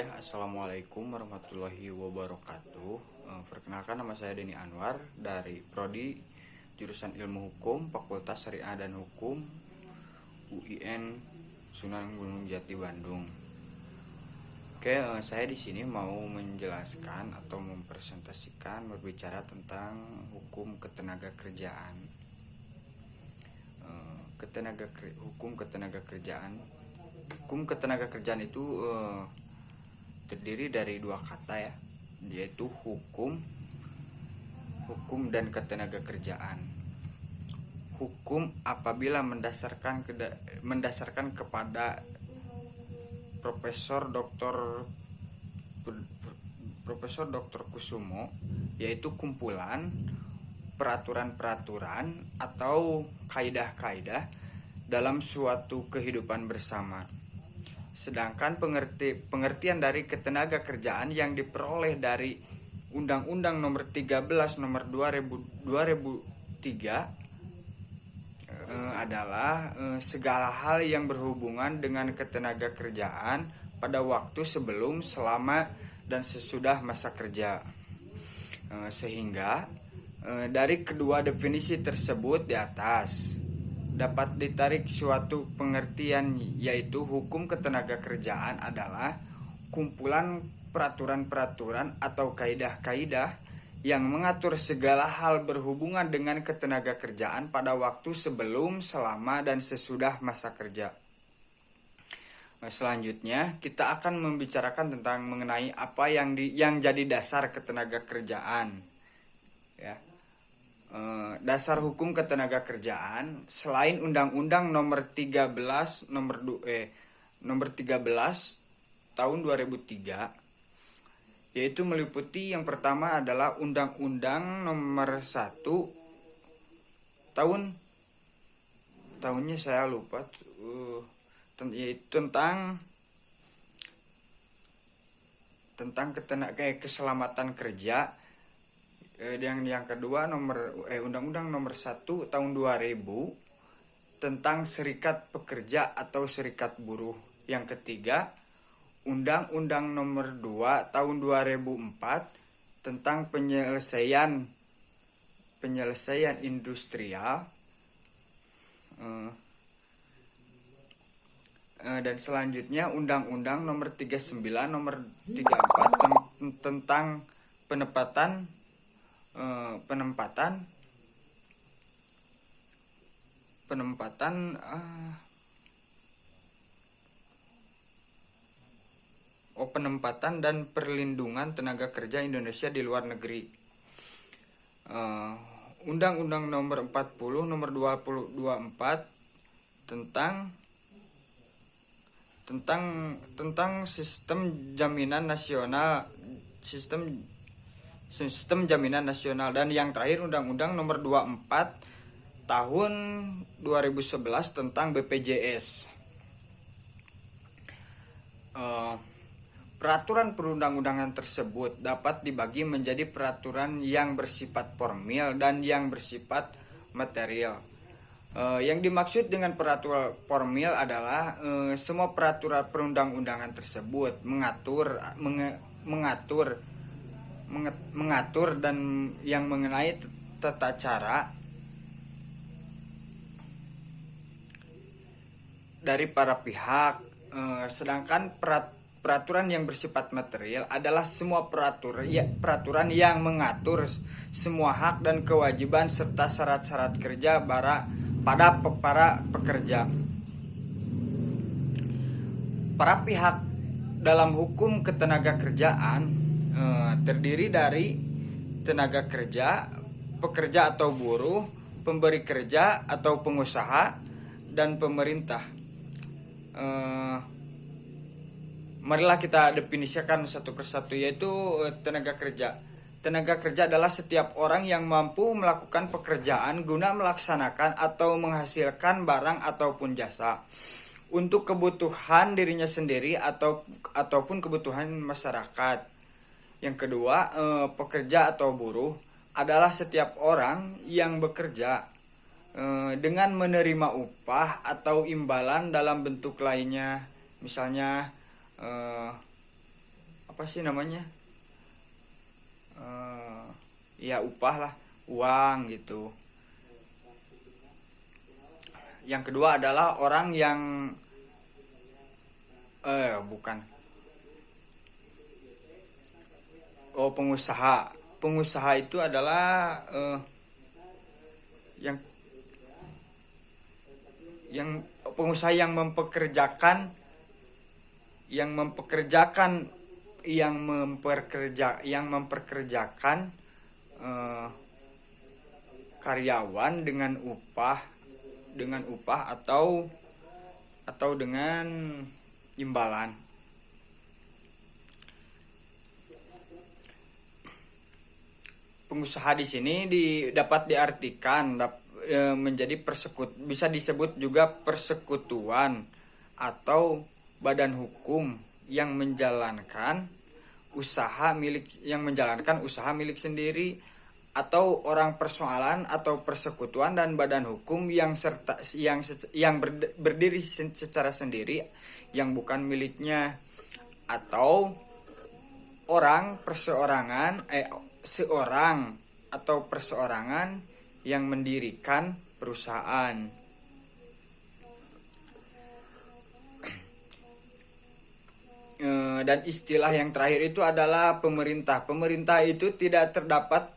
Ya, assalamualaikum warahmatullahi wabarakatuh. Perkenalkan, nama saya Denny Anwar dari Prodi Jurusan Ilmu Hukum, Fakultas Syariah dan Hukum, UIN Sunan Gunung Jati Bandung. Oke, saya di sini mau menjelaskan atau mempresentasikan berbicara tentang hukum ketenagakerjaan. Hukum ketenagakerjaan. Hukum ketenagakerjaan itu terdiri dari dua kata ya, yaitu hukum dan ketenagakerjaan. Hukum apabila mendasarkan kepada Profesor Dr. Kusumo, yaitu kumpulan peraturan-peraturan atau kaidah-kaidah dalam suatu kehidupan bersama. Sedangkan pengertian dari ketenagakerjaan yang diperoleh dari Undang-Undang Nomor 13 Nomor 2003 adalah segala hal yang berhubungan dengan ketenagakerjaan pada waktu sebelum, selama, dan sesudah masa kerja. Sehingga dari kedua definisi tersebut di atas dapat ditarik suatu pengertian, yaitu hukum ketenagakerjaan adalah kumpulan peraturan-peraturan atau kaidah-kaidah yang mengatur segala hal berhubungan dengan ketenagakerjaan pada waktu sebelum, selama, dan sesudah masa kerja. Selanjutnya kita akan membicarakan tentang mengenai apa yang jadi dasar ketenagakerjaan. Ya. Dasar hukum ketenagakerjaan selain Undang-Undang Nomor 13 tahun 2003, yaitu meliputi yang pertama adalah Undang-Undang Nomor 1 tahunnya saya lupa, tentang keselamatan kerja. Yang kedua Undang-Undang Nomor 1 tahun 2000 tentang serikat pekerja atau serikat buruh. Yang ketiga Undang-Undang Nomor 2 tahun 2004 tentang penyelesaian industrial. Dan selanjutnya Undang-Undang Nomor 39 Nomor 34 tentang penempatan dan perlindungan tenaga kerja Indonesia di luar negeri. Undang-Undang Nomor 40 Nomor 2024 tentang sistem jaminan nasional, dan yang terakhir Undang-Undang Nomor 24 tahun 2011 tentang BPJS. Peraturan perundang-undangan tersebut dapat dibagi menjadi peraturan yang bersifat formil dan yang bersifat material. Yang dimaksud dengan peraturan formil adalah semua peraturan perundang-undangan tersebut mengatur dan yang mengenai tata cara dari para pihak. Sedangkan peraturan yang bersifat material adalah semua peraturan yang mengatur semua hak dan kewajiban serta syarat-syarat kerja pada para pekerja. Para pihak dalam hukum ketenagakerjaan terdiri dari tenaga kerja, pekerja atau buruh, pemberi kerja atau pengusaha, dan pemerintah. Marilah kita definisikan satu persatu, yaitu tenaga kerja. Tenaga kerja adalah setiap orang yang mampu melakukan pekerjaan guna melaksanakan atau menghasilkan barang ataupun jasa untuk kebutuhan dirinya sendiri ataupun kebutuhan masyarakat. Yang kedua, pekerja atau buruh adalah setiap orang yang bekerja dengan menerima upah atau imbalan dalam bentuk lainnya, misalnya apa sih namanya, ya upah lah, uang gitu. Yang kedua adalah orang yang bukan, pengusaha. Pengusaha itu adalah yang pengusaha yang mempekerjakan karyawan dengan upah atau dengan imbalan. Pengusaha di sini dapat diartikan menjadi bisa disebut juga persekutuan atau badan hukum yang menjalankan usaha milik sendiri, atau orang persoalan atau persekutuan dan badan hukum yang berdiri secara sendiri yang bukan miliknya, atau seorang atau perseorangan yang mendirikan perusahaan. Dan istilah yang terakhir itu adalah pemerintah. Pemerintah itu tidak terdapat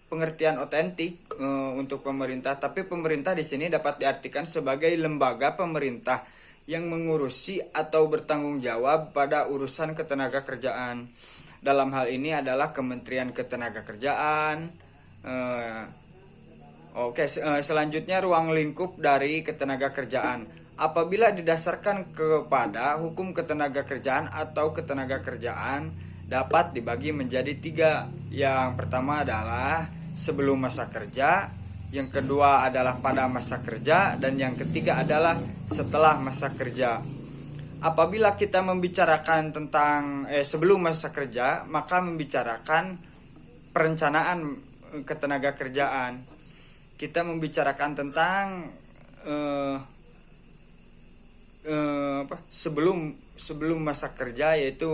pengertian otentik untuk pemerintah, tapi pemerintah di sini dapat diartikan sebagai lembaga pemerintah yang mengurusi atau bertanggung jawab pada urusan ketenagakerjaan. Dalam hal ini adalah Kementerian Ketenagakerjaan. Selanjutnya ruang lingkup dari ketenagakerjaan. Apabila didasarkan kepada hukum ketenagakerjaan atau ketenagakerjaan dapat dibagi menjadi 3. Yang pertama adalah sebelum masa kerja, yang kedua adalah pada masa kerja, dan yang ketiga adalah setelah masa kerja. Apabila kita membicarakan tentang sebelum masa kerja, maka membicarakan perencanaan ketenagakerjaan. Kita membicarakan tentang sebelum masa kerja, yaitu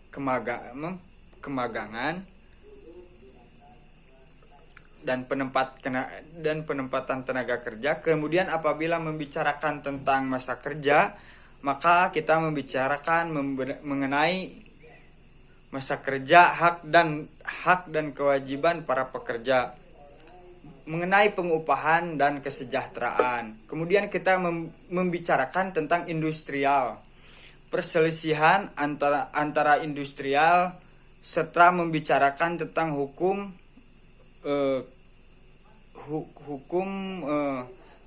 kemagangan dan penempatan tenaga kerja. Kemudian apabila membicarakan tentang masa kerja, maka kita membicarakan mengenai masa kerja, hak dan kewajiban para pekerja, mengenai pengupahan dan kesejahteraan. Kemudian kita membicarakan tentang industrial, perselisihan antara industrial, serta membicarakan tentang hukum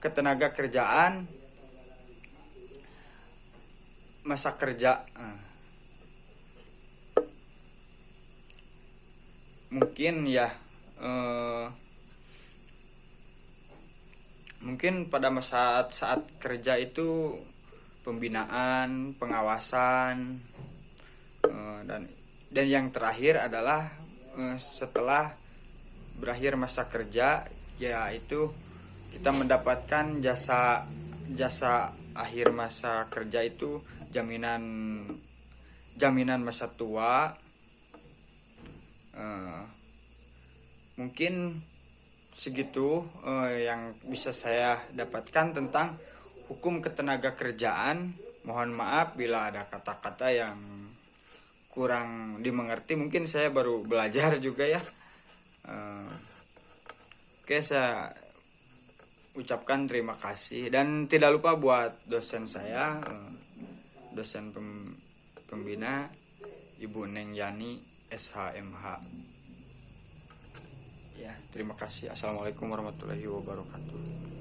ketenagakerjaan, masa kerja. Mungkin pada saat kerja itu pembinaan, pengawasan, dan yang terakhir adalah setelah berakhir masa kerja, yaitu kita mendapatkan jasa akhir masa kerja itu jaminan masa tua. Mungkin segitu yang bisa saya dapatkan tentang hukum ketenagakerjaan. Mohon maaf bila ada kata-kata yang kurang dimengerti, mungkin saya baru belajar juga ya. Saya ucapkan terima kasih, dan tidak lupa buat dosen saya, dosen pembina, Ibu Neng Yani SHMH. Ya, terima kasih. Assalamualaikum warahmatullahi wabarakatuh.